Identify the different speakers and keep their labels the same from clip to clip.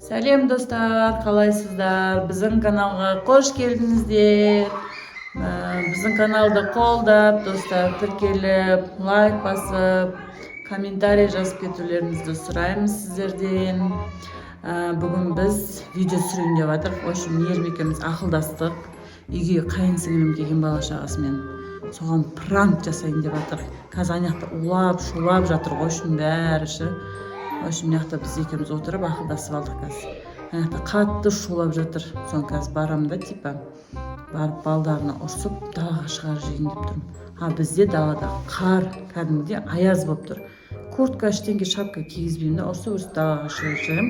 Speaker 1: Сәлем достар, қалайсыздар? Біздің каналға қош келдіңіздер. Біздің каналды қолдап, достар, тіркеліп, лайк басып, комментарий жазып кетулеріңізді сұраймыз сіздерден. Бүгін біз видео түсірейін деп жатырмық. В общем, Мейірім екеуміз ақылдастық. Үйге қайын сіңілім келген бала шағасымен соған пранк жасайын деп жатырмық. Қазір аяқта улап, шулап жатыр, в общем, бәрі ше. В общем, мынаяқта біз екеуміз отырып ақылдасып алдық қазір. Мынаяқта қатты шулап жатыр. Соны қазір барам да, типа, барып балдарына ұрсып, далаға шығарып жейін деп тұрмын. Бізде далада қар, кәдімгідей аяз болып тұр. Куртка, ештеңе, шапка кигізбеймін да, ұрсып далаға шығарып жеймін.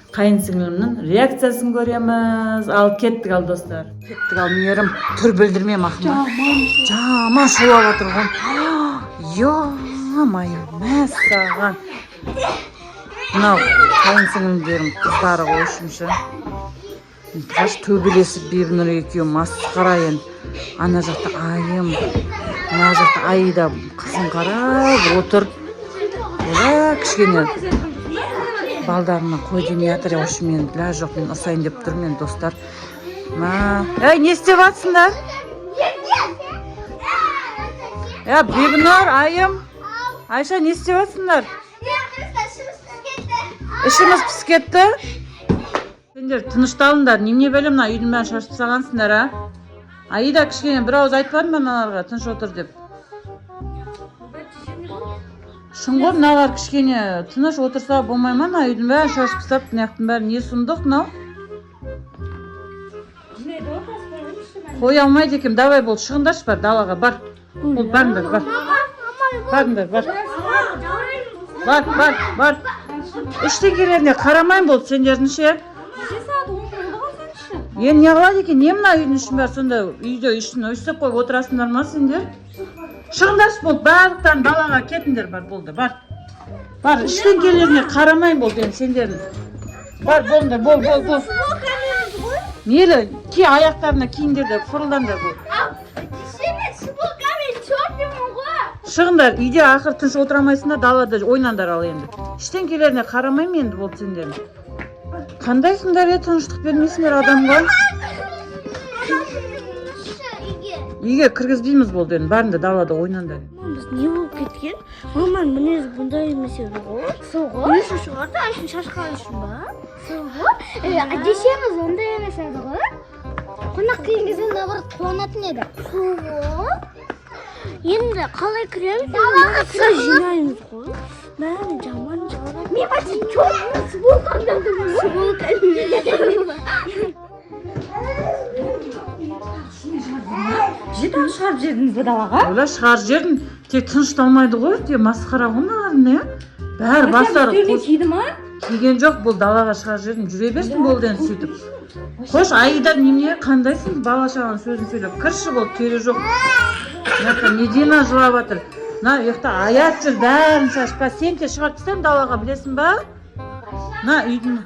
Speaker 1: Қайын сіңлімнің реакциясын көреміз. Ал кеттік ал достар. Кеттік ал Мейірім. Түр білдірмем ақыма. Жаман шулап жатыр ғой. Ё-мое, мәссаған. Мынау қайын сіңлімдерім қыздары ғой үшінші. Қаш төбелесіп Бибінұр екеуі масқара енді. Ана жақта айым, ана жақта Аида қызын қарап отыр. Ола кішкене балдарына қой демей жатыр. В общем, мен бля жоқ, мен ұрсайын деп тұрмын достар. Не істеп жатсыңдар? Бибінұр, айым, Айша, не істеп жатсыңдар? Ішіміз пісіп кетті. Сендер тынышталыңдар. Немене бәлем, мына үйдің бәрін шашып тастағансыңдар, Аида кішкене бір ауыз айтпадың ба мыналарға тыныш отыр деп? Шын ғой, мыналар кішкене тыныш отырса болмай ма? Мына үйдің бәрін шашып тастап, мынаяқтың бәрін не сұмдық мынау? Қоя алмайды екен. Давай бол, шығыңдаршы, бар далаға, бар. Бол, барыңдар, бар. Барыңдар, бар. Бар. Іштеңкелеріне қарамайын болды сендердің ше. Не қылады екен, не мына үйдің ішін бар, сонда үйде ішін өйстеп қойып отырасыңдар ма сендер? Шығыңдаршы болды, барлықтарын далаға кетіңдер, бар, болды, бар. Бар, іштеңкелеріне қарамайын болды енді сендердің. Бар, болыңдар, бол. Мейлі, аяқтарына киіңдер, фырылдандар бол. Шығыңдар, үйде ақыр тыныш отырамайсыңдар, далада ойнандар ал енді. Іштеңкелеріне қарамайым енді болды сендердің. Қандайсыңдар, тыныштық бермейсіңдер адамға? Үйге кіргізбейміз болды енді, барында далада ойнандар.
Speaker 2: Біз не болып кеткен? Маман мінез бұндай емес еді ғой. Соғы? Не үшін шығарды? Айшын шашқан үшін ба? Соғы? Әдешеміз ондай емес еді ғой. Қонақ келген кезде наоборот қуанатын еді. Соғы? Енді қалай кіреміз? Далаға жинаймыз ғой. Бәрі жаман. Мен бәтін чөп сыболқаңдарды ғой. Жетім шығарып жердіңіз бі далаға?
Speaker 1: Ола шығарып жердің, тек тынышталмайды ғой, тек масқара ғой мыналарына. Бәрі бастары киген жоқ, бұл далаға шығарып жердің, жүре берсін болды енді сөйтіп. Қош, Аида неме қандайсың? Бала шағаның сөзін сөйлеп, кірші болды, кере жоқ. Медина жылап жатыр. На, ұйықта аят жүр, бәрін шашпа. Сен те шығарып тастайын далаға, білесің ба? На, үйдің.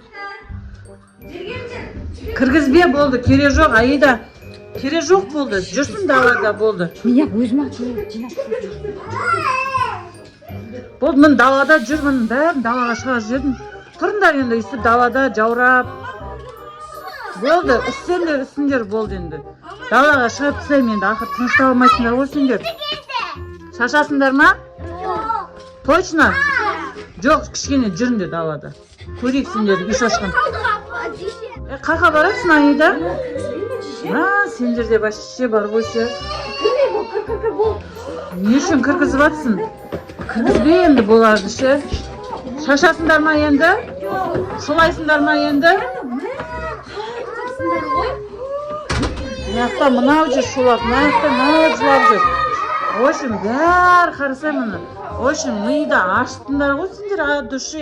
Speaker 1: Кіргізбе болды, кере жоқ, Аида. Кере жоқ болды, жүрсін далада болды.
Speaker 2: Мен өзім жинап.
Speaker 1: Болды, мен далада жүр, мен бәрін далаға шығарып жердің. Тұрыңдар енді, үсті далада жаурап. Болды, үстендер болды енді. Далаға шығып тастайым енді, ақыр тыныштала алмайсыңдар ғой сендер. Шашасыңдар ма? Точно? Жоқ, кішкене жүріңдер далада. Көрейік сендерді, үй шашқан. Қақа барасың, Аида? Сендерде башыше бар қойшы. Не үшін кіргізіп атсың? Кіргізбе енді боларды ше. Шашасыңдар ма енді? Шулайсыңдар ма енді? Мынаяқта мынау жүр шулап, мынаяқта мынау жылап жүр. В общем, бәрі қарасай мұны. В общем, миды аштыңдар ғой сендер от души,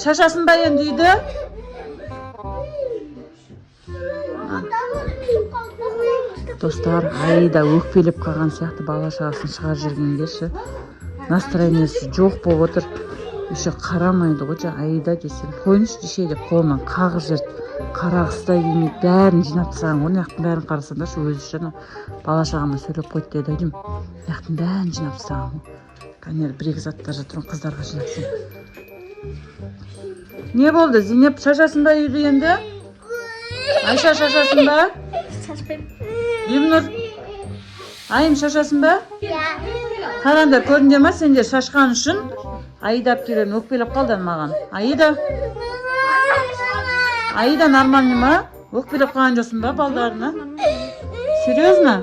Speaker 1: шашасын ба енді үйді? Достар, Аида өкпелеп қалған сияқты бала шағасын шығар жүргенге ше. Настроениясы жоқ болып отыр. Еще қарамайды ғой, Аида десем, қойныш деше деп қолынан қағыр жерді. Қарағыстай келмейді, бәрін жинап тастаған ғой, мынаяқтың бәрін қарасаңдар, өзі үшін бала шағама сөйлеп қойды деді айдым. Мынаяқтың бәрін жинап тастаған ғой. Кәнел бір-екі заттар жатыр, қыздарға жинапсың. Ne bo'ldi? Zeynep şaşasın ba uyda endi? Ayşe şaşasın ba? Gülnur. Ayım şaşasın ba? Qaranglar, ko'rindi emas, senlar shashqan uchun Aida kelib o'kpelab qoldi mаған. Aida нормально ма? O'kpelab qolgan jo'qsin ba baldarni? Серьезно?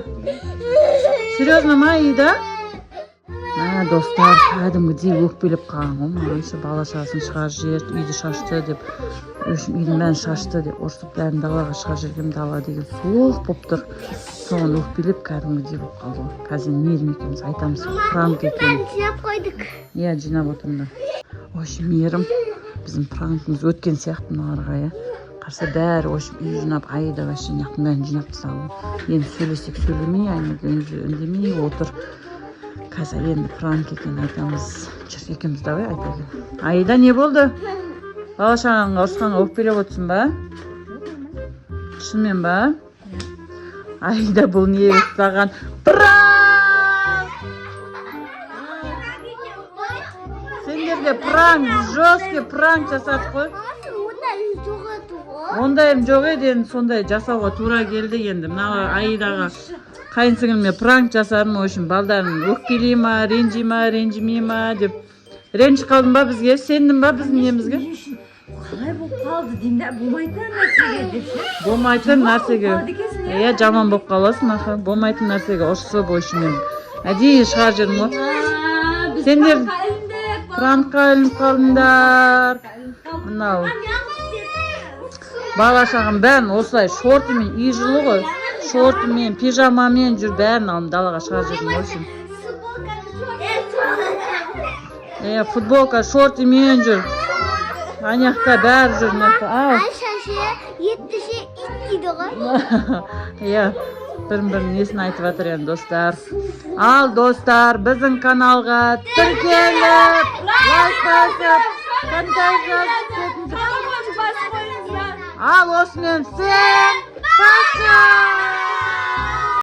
Speaker 1: Серьезно ма Aida? Mana do'stlar, qadimgidek o'kpelab qolgan. Mana shu bola shasini chiqarib jibdi, uyni shashdi deb, o'sha uyni men shashdi deb, o'rsib bilan dalaga chiqarib jirdim, dala degan so'q bo'ptir. So'ng o'kpelab qadimgidek bo'lib qoldi. Қазір мейірім екенбіз, айтамыз, пранк екен.
Speaker 2: Жинап қойдық.
Speaker 1: Иә, жинап отырмын. Ошым мейірім, біздің пранкымыз өткен сияқты мыналарға, иә. Қарса бәрі ошым үй жинап, Аида вообще неқтың бәрін жинап тастады. Енді сөйлесек сөйлемей, үндемей отыр. Қазір енді пранк екен айтамыз. Жүр екеуміз давай айтайын. Аида, не болды? Бала шағаңға ұрысқанға өкпелеп отырсың ба? Шынымен ба? Aida бұл не естаған? Пранк! Сендерге пранк, жесткий пранк жасадық қой. Ондайым жоқ еді, енді сондай жасауға тура келді енді. Мына Aidaға қайынсіңілме пранк жасадым, үшін балдарын өкпелей ма, ренжімей ма деп. Ренжіп қалдың ба бізге? Сендің ба біздің немізге?
Speaker 3: Қалай болып қалды деймін, болмайтын нәрсеге деп.
Speaker 1: Болмайтын нәрсеге. Иә, жаман болып қаласың, аха. Болмайтын нәрсеге ұрсып ойшымен. Әдейі шығар жерім ғой. Сендер пранкқа ілініп қалдыңдар. Мынау. Бала шағым бәрін осылай шортымен үй жылы ғой. Шортымен, пижамамен жүр бәрін алып далаға шығар жерім ойшым. Футболка, шортымен жүр. Анаяқта бәрі жүр.
Speaker 2: Айшашы, еттіші ит дейді ғой.
Speaker 1: Иә, бірін несін айтып жатыр енді достар. Ал достар, біздің каналға тіркеліп, лайк басып, комментарий жазып, ал осымен всем пока!